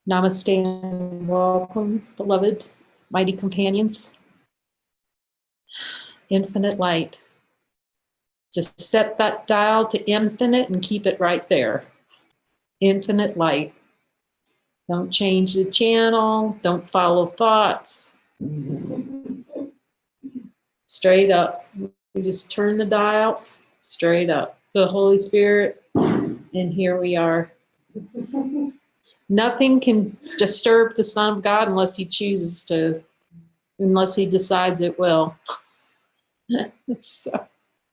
Namaste and welcome, beloved, mighty companions. Infinite light. Just set that dial to infinite and keep it right there. Infinite light. Don't change the channel. Don't follow thoughts. Straight up. We just turn the dial straight up. The Holy Spirit, and here we are. Nothing can disturb the Son of God unless he chooses to, unless he decides it will. So,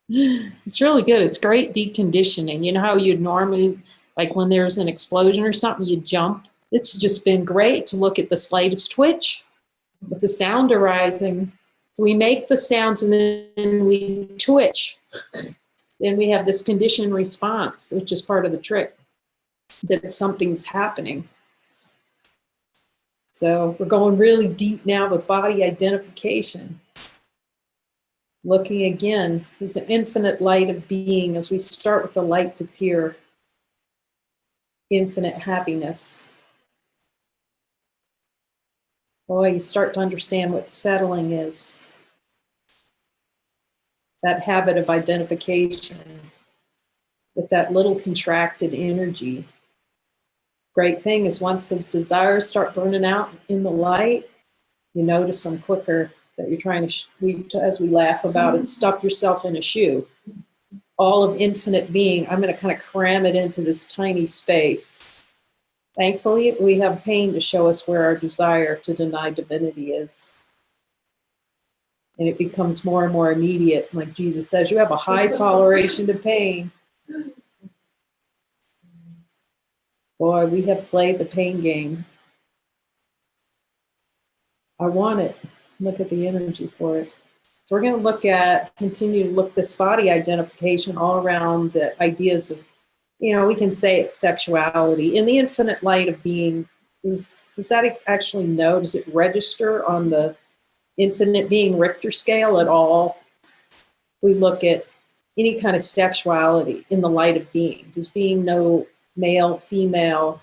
it's really good. It's great deconditioning. You know how you'd normally, like when there's an explosion or something, you jump? It's just been great to look at the slaves twitch with the sound arising. So we make the sounds and then we twitch. Then we have this conditioned response, which is part of the trick, that something's happening. So we're going really deep now with body identification. Looking again, is the infinite light of being as we start with the light that's here. Infinite happiness. Boy, you start to understand what settling is. That habit of identification with that little contracted energy. Great thing is once those desires start burning out in the light, you notice them quicker. That you're trying to, as we laugh about it, stuff yourself in a shoe. All of infinite being, I'm going to kind of cram it into this tiny space. Thankfully, we have pain to show us where our desire to deny divinity is. And it becomes more and more immediate. Like Jesus says, you have a high toleration to pain. Boy, we have played the pain game. I want it. Look at the energy for it. So we're going to continue to look this body identification all around the ideas of, we can say it's sexuality. In the infinite light of being, does that actually know? Does it register on the infinite being Richter scale at all? We look at any kind of sexuality in the light of being. Does being know male, female,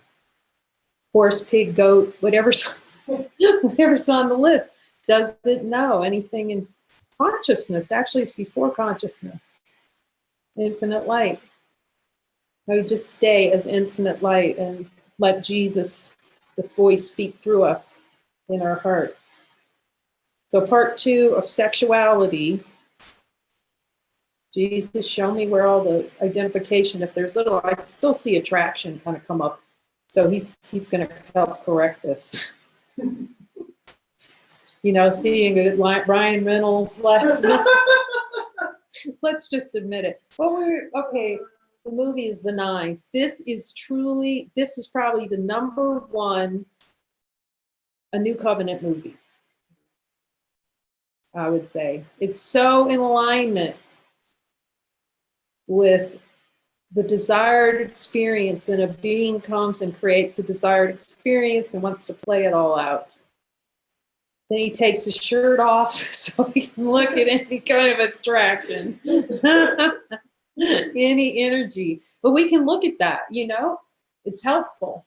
horse, pig, goat, whatever's on the list? Does it know anything in consciousness? Actually, it's before consciousness. Infinite light. We just stay as infinite light and let Jesus, this voice, speak through us in our hearts. So part 2 of sexuality. Jesus, show me where all the identification, if there's little, I still see attraction kind of come up. So he's going to help correct this. Seeing a Ryan Reynolds lesson. Let's just admit it. Okay, the movie is The Nines. This is probably the #1 A New Covenant movie, I would say. It's so in alignment with the desired experience, and a being comes and creates a desired experience and wants to play it all out. Then he takes his shirt off so he can look at any kind of attraction, any energy. But we can look at that, it's helpful.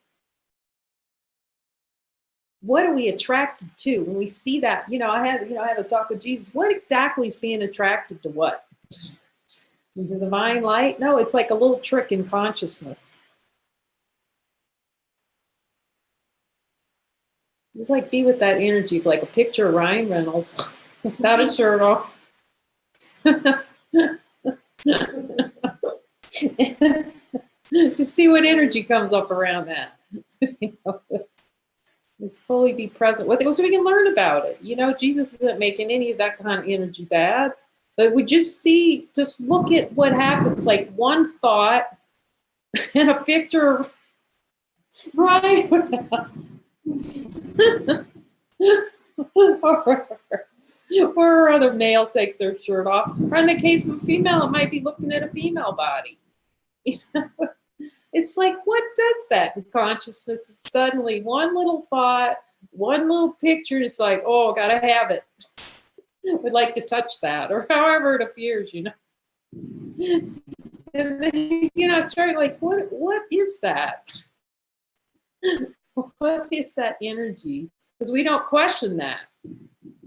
What are we attracted to when we see that? I had a talk with Jesus. What exactly is being attracted to what? The divine light? No, it's like a little trick in consciousness. Just like be with that energy, like a picture of Ryan Reynolds without a shirt off. Just see what energy comes up around that. Just fully be present with it so we can learn about it. Jesus isn't making any of that kind of energy bad. But we just look at what happens, like one thought and a picture of Ryan. or other male takes their shirt off. Or in the case of a female, it might be looking at a female body. It's like, what does that in consciousness? It's suddenly one little thought, one little picture, it's like, oh, gotta have it. Would like to touch that, or however it appears, And then, start like, what is that? What is that energy? Because we don't question that.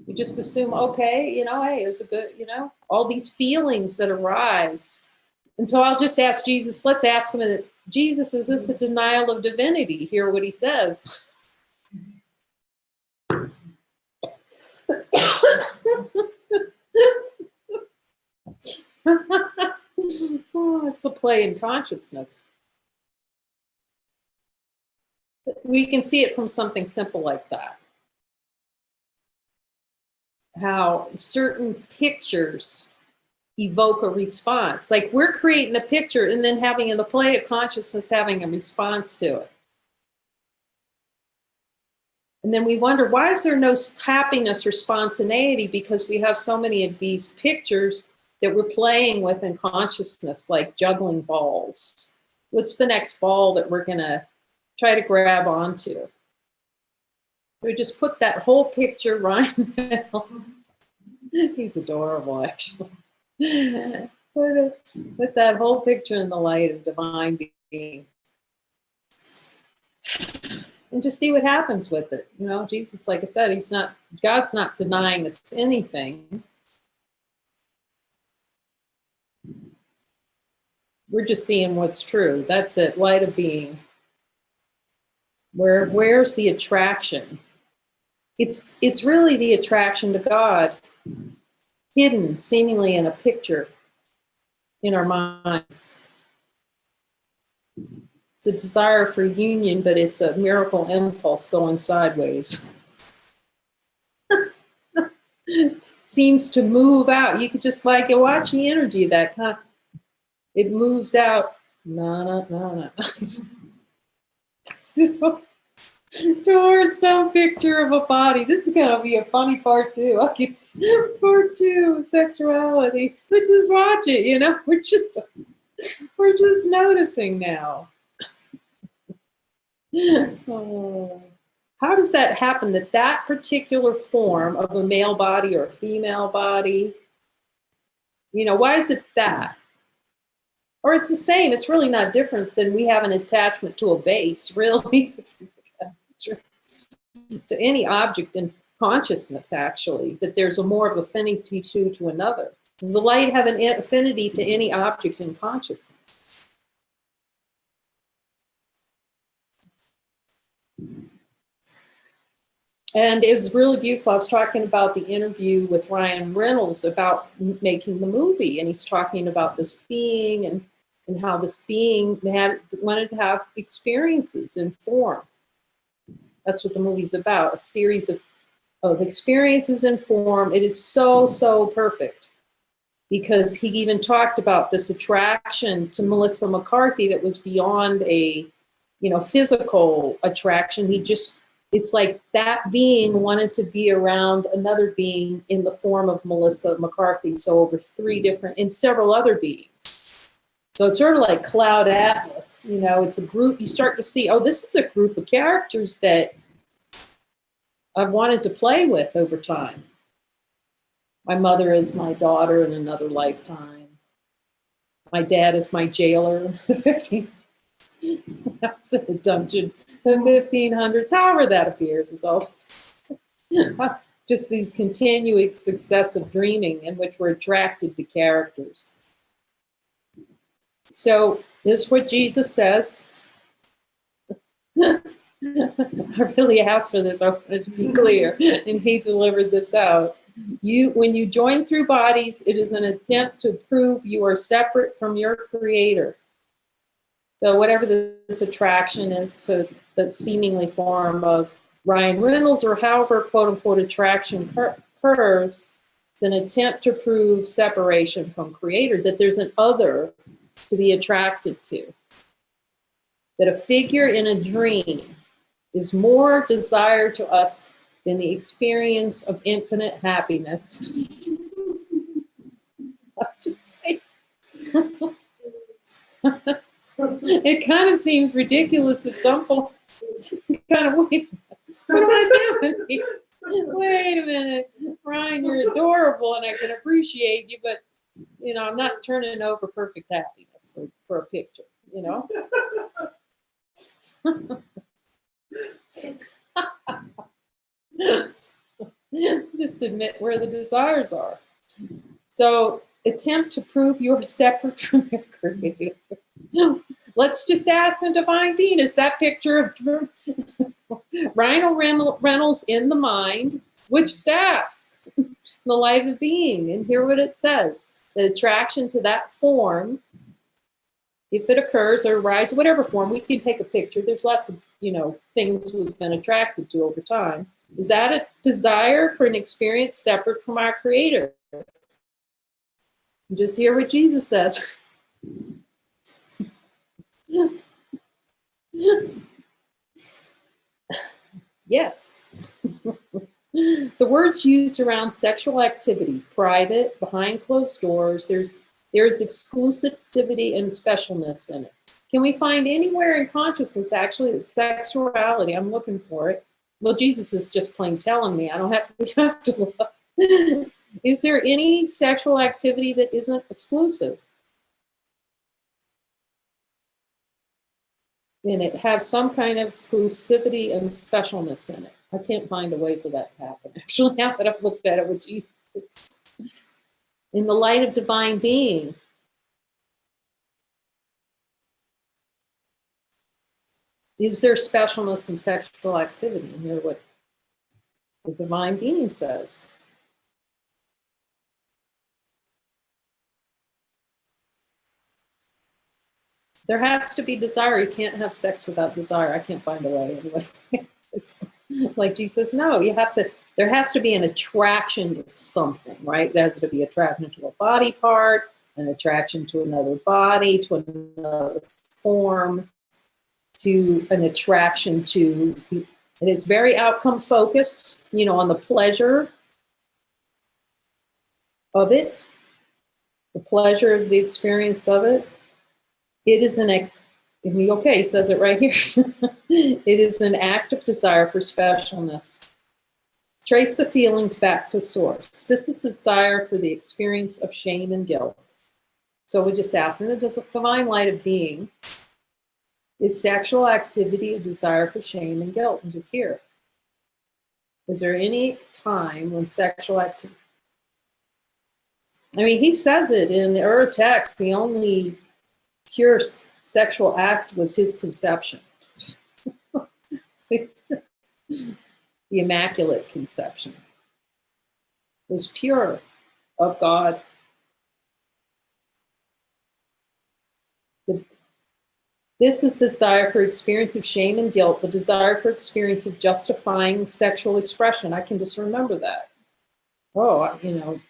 We just assume, okay, hey, it was a good, all these feelings that arise. And so I'll just ask Jesus, let's ask him, Jesus, is this a denial of divinity? Hear what he says. Oh, it's a play in consciousness. We can see it from something simple like that. How certain pictures evoke a response. Like we're creating a picture and then having in the play of consciousness having a response to it. And then we wonder, why is there no happiness or spontaneity? Because we have so many of these pictures that we're playing with in consciousness, like juggling balls. What's the next ball that we're going to try to grab onto? So we just put that whole picture, Ryan Reynolds. He's adorable, actually. Put that whole picture in the light of divine being. And just see what happens with it. Jesus, like I said, God's not denying us anything. We're just seeing what's true. That's it, light of being. Where's the attraction? It's really the attraction to God, hidden seemingly in a picture in our minds. It's a desire for union, but it's a miracle impulse going sideways. Seems to move out. You could just watch the energy of that kind. It moves out. No. Towards some picture of a body. This is gonna be a funny part two. It's part two, sexuality. But just watch it. We're just noticing now. Oh. How does that happen, that particular form of a male body or a female body, why is it that? Or it's the same, it's really not different than we have an attachment to a vase, really, to any object in consciousness, actually, that there's more of affinity to another. Does the light have an affinity to any object in consciousness? And it was really beautiful. I was talking about the interview with Ryan Reynolds about making the movie, and he's talking about this being and how this being wanted to have experiences in form. That's what the movie's about, a series of experiences in form. It is so, so perfect, because he even talked about this attraction to Melissa McCarthy that was beyond a, physical attraction. It's like that being wanted to be around another being in the form of Melissa McCarthy. So over and several other beings. So it's sort of like Cloud Atlas, it's a group. You start to see, oh, this is a group of characters that I've wanted to play with over time. My mother is my daughter in another lifetime. My dad is my jailer in the 1500s. I was in the dungeon in the 1500s. However that appears, it's all just these continuing successive dreaming in which we're attracted to characters. So this is what Jesus says. I really asked for this, I wanted to be clear, and he delivered this out. When you join through bodies, it is an attempt to prove you are separate from your creator. So whatever this attraction is, so the seemingly form of Ryan Reynolds, or however quote unquote attraction occurs, it's an attempt to prove separation from creator, that there's an other to be attracted to. That a figure in a dream is more desired to us in the experience of infinite happiness. What should say? It kind of seems ridiculous at some point. Kind of, wait, what am I doing? Wait a minute, Ryan, you're adorable and I can appreciate you, but you know, I'm not turning over perfect happiness for a picture, you know? Just admit where the desires are. So attempt to prove you're separate from your creator. Let's just ask the divine being, is that picture of Rhino Reynolds in the mind? Which is ask the light of being, and hear what it says. The attraction to that form, if it occurs or arises, whatever form, we can take a picture. There's lots of, you know, things we've been attracted to over time. Is that a desire for an experience separate from our creator? Just hear what Jesus says. Yes. The words used around sexual activity, private, behind closed doors, there's exclusivity and specialness in it. Can we find anywhere in consciousness actually that sexuality, I'm looking for it. Well, Jesus is just plain telling me. I don't have to look. Is there any sexual activity that isn't exclusive? And it has some kind of exclusivity and specialness in it. I can't find a way for that to happen. Actually, now that I've looked at it with Jesus. In the light of divine being, is there specialness in sexual activity? And hear what the divine being says. There has to be desire. You can't have sex without desire. I can't find a way anyway. Like Jesus, no, you have to, there has to be an attraction to something, right? There has to be attraction to a body part, an attraction to another body, to another form, to an attraction to, and it's very outcome focused, you know, on the pleasure of it, the pleasure of the experience of it. It is an, okay, he says it right here. It is an active desire for specialness. Trace the feelings back to source. This is the desire for the experience of shame and guilt. So we just ask, in the divine light of being, is sexual activity a desire for shame and guilt? And just hear it. Is there any time when sexual activity, I mean, he says it in the Ur text, the only pure sexual act was his conception. The Immaculate Conception was pure of God. This is the desire for experience of shame and guilt, the desire for experience of justifying sexual expression. I can just remember that. Oh, you know,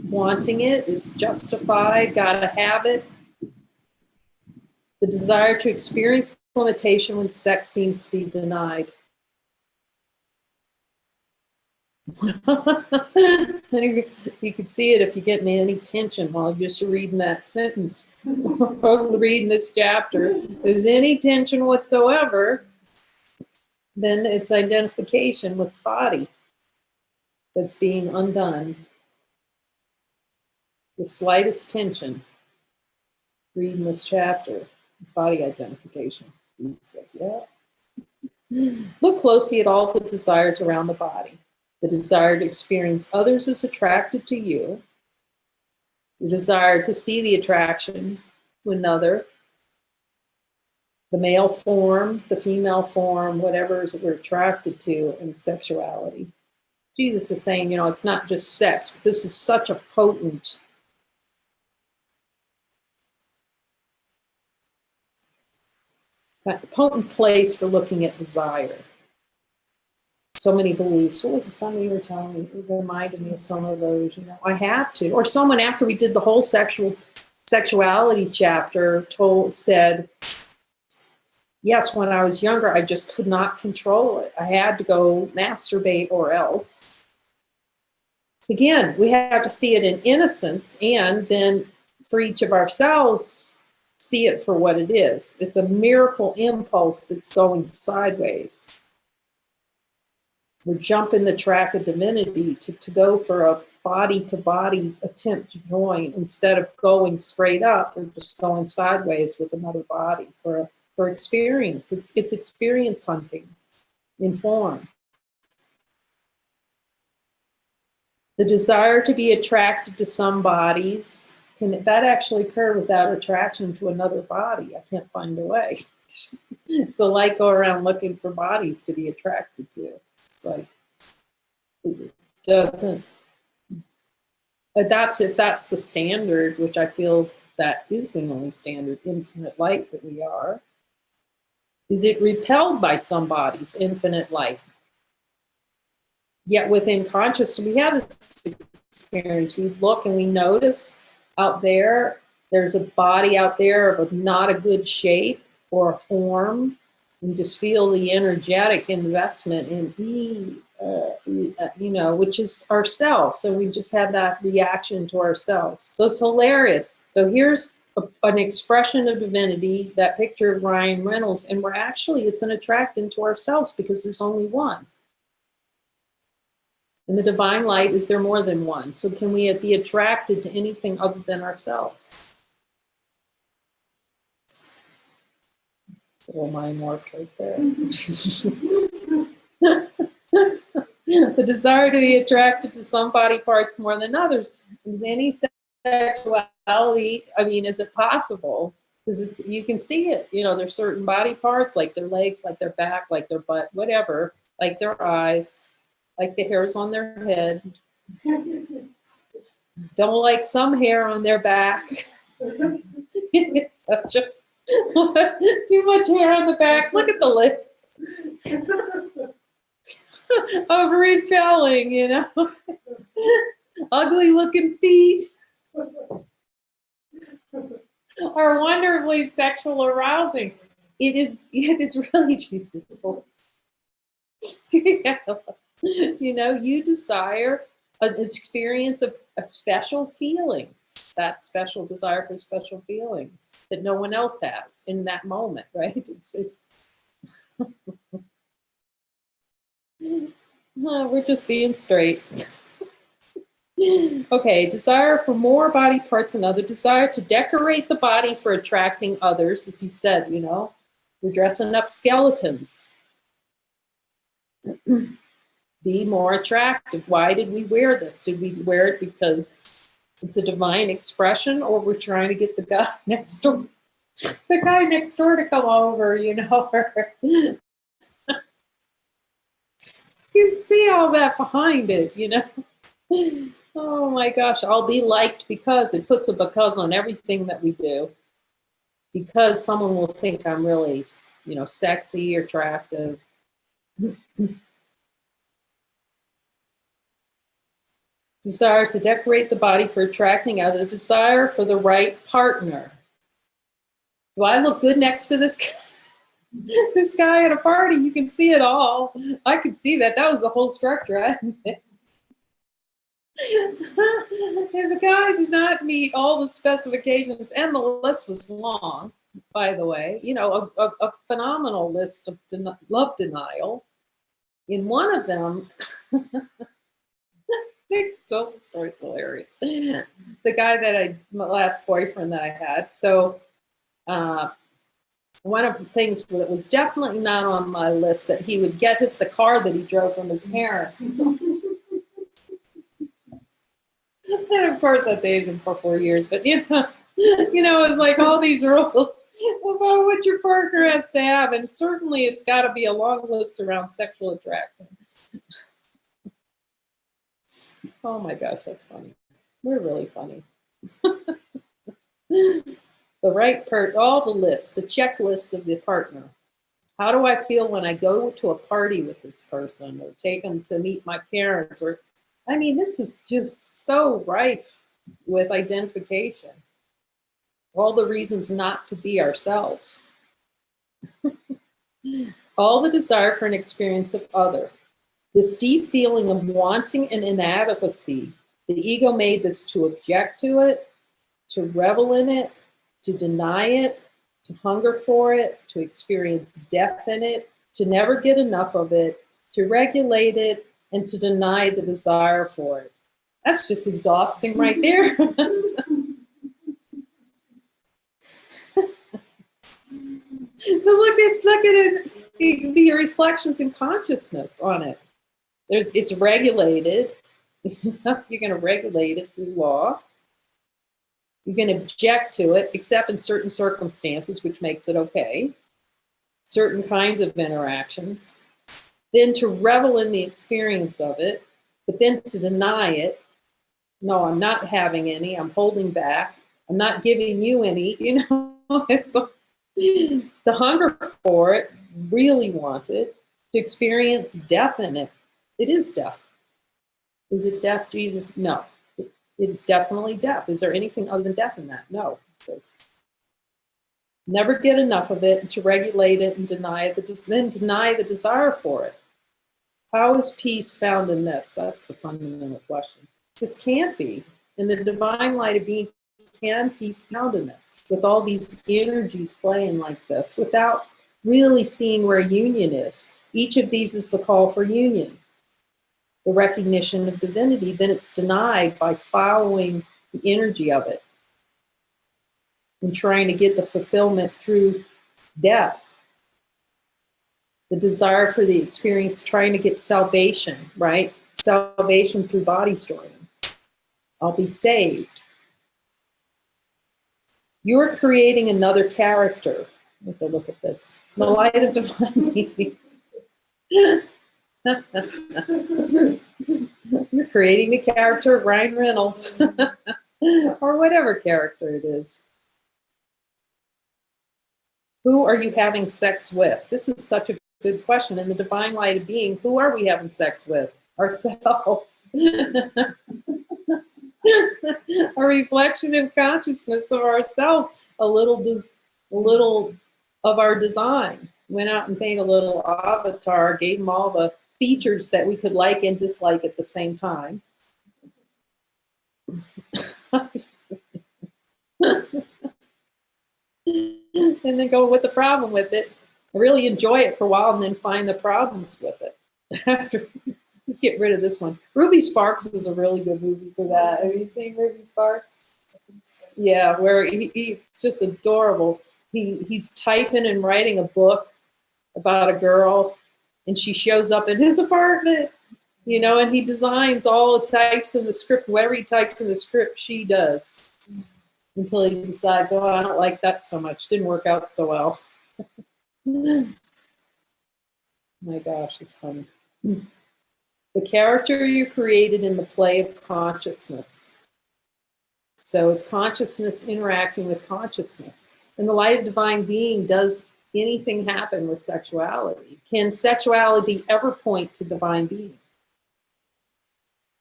wanting it, it's justified, gotta have it. The desire to experience limitation when sex seems to be denied. You could see it if you get any tension while just reading that sentence, or reading this chapter. If there's any tension whatsoever, then it's identification with the body that's being undone. The slightest tension, reading this chapter, is body identification. Yeah. Look closely at all the desires around the body. The desire to experience others as attracted to you. The desire to see the attraction to another. The male form, the female form, whatever is that we're attracted to in sexuality. Jesus is saying, you know, it's not just sex. But this is such a potent place for looking at desire. So many beliefs. What was the something you were telling me? It reminded me of some of those, you know, I have to. Or someone, after we did the whole sexuality chapter, said, Yes, when I was younger, I just could not control it. I had to go masturbate or else. Again, we have to see it in innocence, and then for each of ourselves, see it for what it is. It's a miracle impulse that's going sideways. We're jumping the track of divinity to go for a body-to-body attempt to join instead of going straight up. We're just going sideways with another body for experience. It's experience hunting in form. The desire to be attracted to some bodies, can that actually occur without attraction to another body? I can't find a way. So like go around looking for bodies to be attracted to. It's like, it doesn't, but that's if that's the standard, which I feel that is the only standard, infinite light that we are. Is it repelled by somebody's infinite light? Yet within consciousness, we have this experience. We look and we notice out there, there's a body out there of not a good shape or a form, and just feel the energetic investment in you know, which is ourselves. So we just have that reaction to ourselves. So it's hilarious. So here's an expression of divinity, that picture of Ryan Reynolds, and we're actually, it's an attraction to ourselves because there's only one. In the divine light, is there more than one? So can we be attracted to anything other than ourselves? Little mind warp right there. The desire to be attracted to some body parts more than others. Is any sexuality, I mean, is it possible? Because you can see it, you know, there's certain body parts, like their legs, like their back, like their butt, whatever, like their eyes, like the hairs on their head. Don't like some hair on their back. It's such a too much hair on the back. Look at the lips. Of repelling, you know. Ugly looking feet. Are wonderfully sexual arousing. It is, it's really Jesus. Yeah. You know, you desire an experience of a special feelings, that special desire for special feelings that no one else has in that moment, right? It's no, we're just being straight. Okay, desire for more body parts than other, desire to decorate the body for attracting others, as he said, you know, we're dressing up skeletons. Be more attractive. Why did we wear this? Did we wear it because it's a divine expression, or we're trying to get the guy next door, to come over, you know? You can see all that behind it, you know? Oh my gosh, I'll be liked because it puts a because on everything that we do. Because someone will think I'm really, you know, sexy, attractive. Desire to decorate the body for attracting others. Desire for the right partner. Do I look good next to this guy? This guy at a party? You can see it all. I could see that. That was the whole structure. If the guy did not meet all the specifications, and the list was long, by the way, you know, a phenomenal list of love denial. In one of them, the story's hilarious. The guy that my last boyfriend that I had. So one of the things that was definitely not on my list, that he would get the car that he drove from his parents. So, and of course I dated him for 4 years, but you know, it's like all these rules about what your partner has to have, and certainly it's got to be a long list around sexual attraction. Oh my gosh, that's funny. We're really funny. The right all the lists, the checklist of the partner. How do I feel when I go to a party with this person, or take them to meet my parents? Or, I mean, this is just so rife with identification. All the reasons not to be ourselves. All the desire for an experience of other. This deep feeling of wanting and inadequacy, the ego made this to object to it, to revel in it, to deny it, to hunger for it, to experience death in it, to never get enough of it, to regulate it, and to deny the desire for it. That's just exhausting right there. But look at it, the reflections in consciousness on it. It's regulated. You're going to regulate it through law. You're going to object to it, except in certain circumstances, which makes it okay. Certain kinds of interactions. Then to revel in the experience of it, but then to deny it. No, I'm not having any. I'm holding back. I'm not giving you any, you know. So, to hunger for it, really want it, to experience death in it. It is death. Is it death, Jesus? No. It's definitely death. Is there anything other than death in that? No. It says, never get enough of it, and to regulate it and deny it, then deny the desire for it. How is peace found in this? That's the fundamental question. Just can't be. In the divine light of being, can peace found in this? With all these energies playing like this, without really seeing where union is. Each of these is the call for union. The recognition of divinity, then it's denied by following the energy of it and trying to get the fulfillment through death. The desire for the experience, trying to get salvation, right? Salvation through body storing. I'll be saved. You're creating another character. Let me look at this. The light of divine being. You're creating the character of Ryan Reynolds or whatever character it is. Who are you having sex with? This is such a good question. In the divine light of being, who are we having sex with? Ourselves. A reflection of consciousness of ourselves, a little of our design. Went out and painted a little avatar, gave him all the features that we could like and dislike at the same time. And then go with the problem with it. I really enjoy it for a while and then find the problems with it. After, let's get rid of this one. Ruby Sparks is a really good movie for that. Have you seen Ruby Sparks? Yeah, where it's just adorable. He's typing and writing a book about a girl, and she shows up in his apartment, you know, and he designs all the types in the script. Whatever he types in the script, she does. Until he decides, oh, I don't like that so much. Didn't work out so well. My gosh, it's funny. The character you created in the play of consciousness. So it's consciousness interacting with consciousness. In the light of divine being, does anything happen with sexuality? Can sexuality ever point to divine being?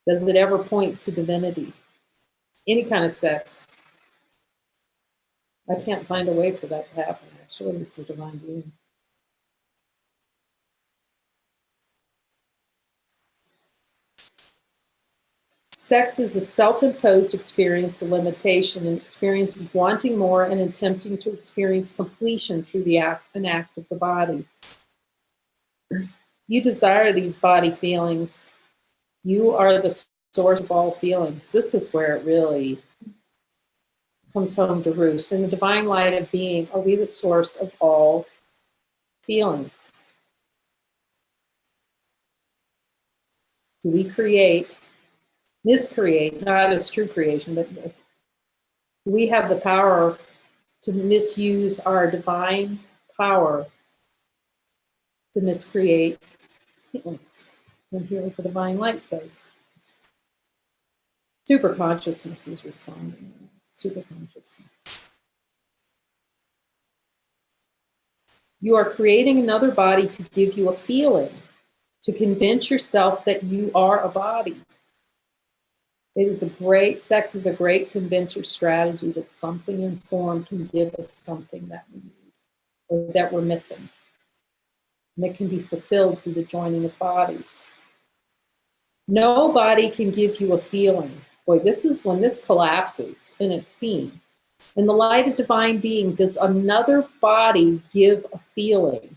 Does it ever point to divinity? Any kind of sex. I can't find a way for that to happen, actually. It's the divine being. Sex is a self-imposed experience of limitation, an experience of wanting more and attempting to experience completion through an act of the body. You desire these body feelings. You are the source of all feelings. This is where it really comes home to roost. In the divine light of being, are we the source of all feelings? Do we create, miscreate, not as true creation, but do we have the power to misuse our divine power to miscreate feelings? And hear what the divine light says. Super consciousness is responding. Super consciousness. You are creating another body to give you a feeling, to convince yourself that you are a body. Sex is a great convincer strategy that something in form can give us something that we need or that we're missing. And it can be fulfilled through the joining of bodies. Nobody can give you a feeling. Boy, this is when this collapses and it's seen. In the light of divine being, does another body give a feeling?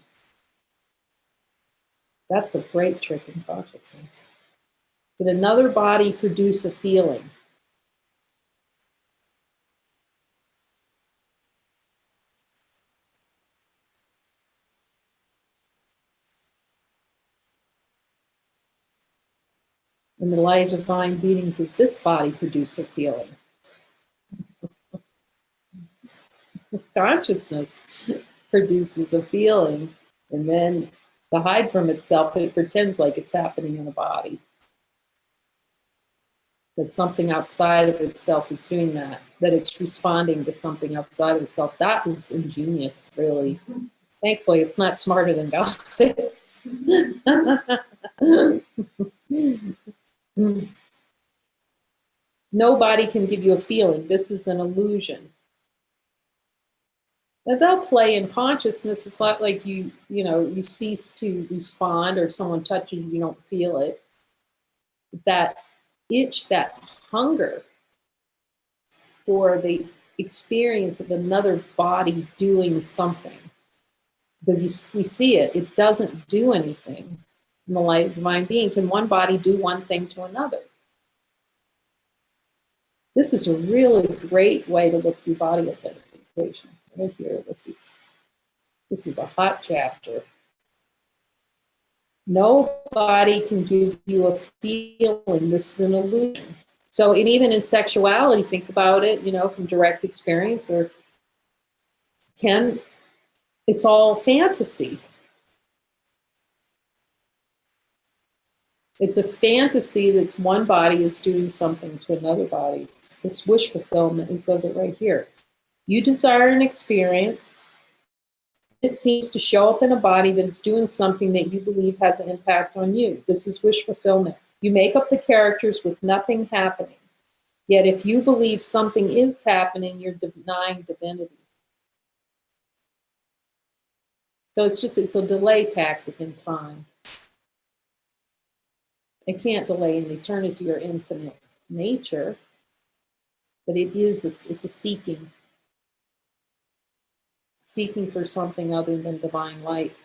That's a great trick in consciousness. Did another body produce a feeling? In the light of divine being, does this body produce a feeling? Consciousness produces a feeling, and then to hide from itself, it pretends like it's happening in a body. That something outside of itself is doing that, that it's responding to something outside of itself. That is ingenious, really. Thankfully, it's not smarter than God is. Nobody can give you a feeling. This is an illusion. Now they'll play in consciousness. It's not like you cease to respond or someone touches you, you don't feel it. That itch, that hunger for the experience of another body doing something. Because we see it, it doesn't do anything. In the light of divine being, can one body do one thing to another? This is a really great way to look through body identification. Right here, this is a hot chapter. Nobody can give you a feeling. This is an illusion. So, and even in sexuality, think about it, from direct experience, or it's all fantasy. It's a fantasy that one body is doing something to another body. It's wish fulfillment. He says it right here. You desire an experience. It seems to show up in a body that is doing something that you believe has an impact on you. This is wish fulfillment. You make up the characters with nothing happening. Yet if you believe something is happening, you're denying divinity. So it's a delay tactic in time. It can't delay in eternity or infinite nature, but it's a seeking for something other than divine light.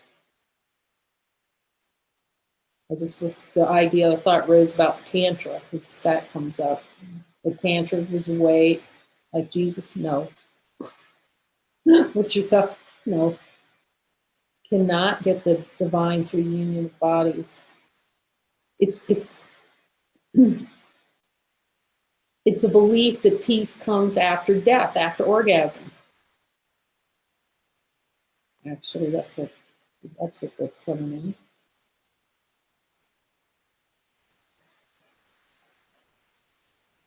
With the idea, the thought rose about Tantra, because that comes up. The Tantra was a way, like Jesus, no. With yourself, no. Cannot get the divine through union of bodies. It's a belief that peace comes after death, after orgasm. Actually, that's what's coming in.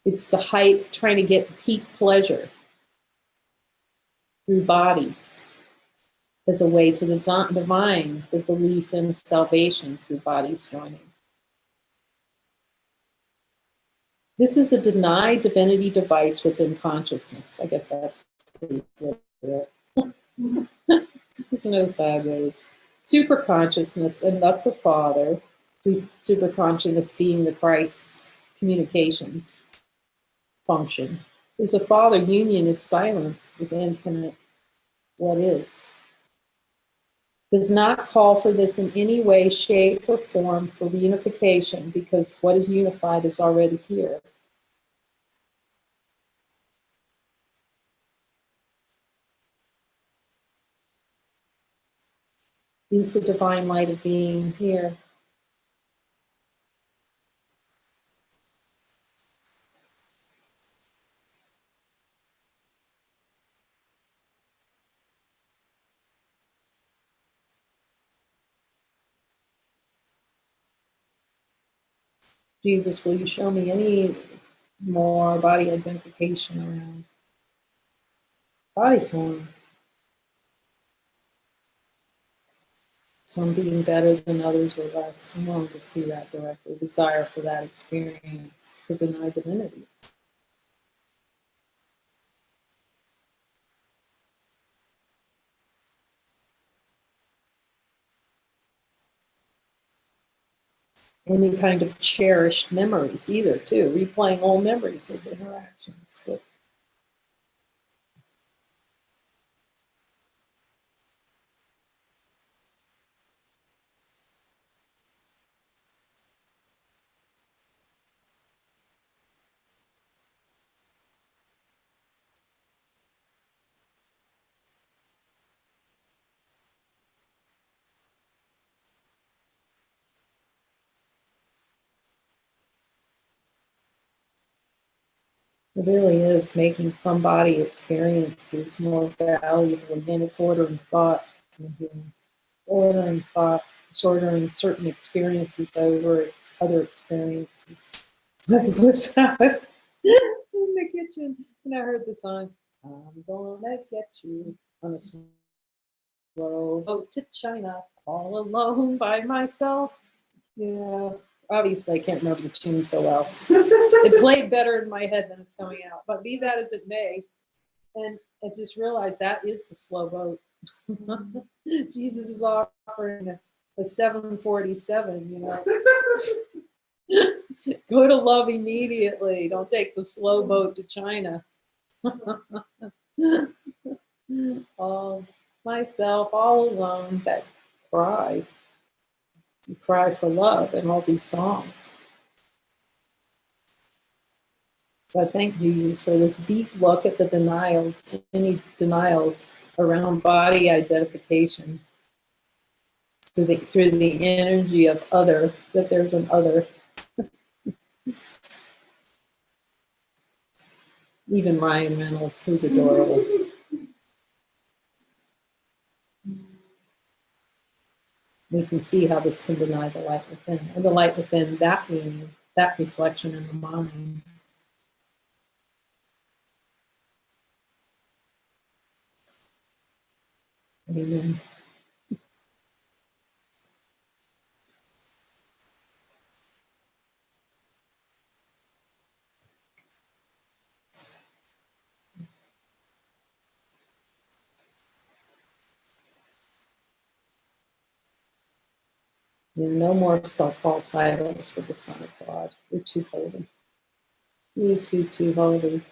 It's the height, trying to get peak pleasure through bodies as a way to the divine, the belief in salvation through bodies joining. This is a denied divinity device within consciousness. I guess that's pretty good. Listen to sideways. Superconsciousness, and thus the Father, superconsciousness being the Christ communications function, is a Father union is silence, is infinite what is. Does not call for this in any way, shape, or form for reunification, because what is unified is already here. Is the divine light of being here? Jesus, will you show me any more body identification around body forms? Some being better than others or less. I'm willing to see that directly. Desire for that experience to deny divinity. any kind of cherished memories either, too. Replaying old memories of interactions with. It really is making somebody experiences more valuable. Again, it's ordering thought. Ordering thought. It's ordering certain experiences over other experiences. I was in the kitchen and I heard the song, I'm gonna get you on a slow boat to China, all alone by myself. Yeah, obviously I can't remember the tune so well. It played better in my head than it's coming out. But be that as it may, and I just realized that is the slow boat. Jesus is offering a 747, you know. Go to love immediately. Don't take the slow boat to China. All myself, all alone, that cry. You cry for love in all these songs. So I thank Jesus for this deep look at the denials, any denials around body identification, so that through the energy of other, that there's an other. Even Ryan Reynolds, who's adorable. We can see how this can deny the light within, and the light within, that being that reflection in the mind. Amen. No more false idols for the Son of God. You're too holy. You too holy.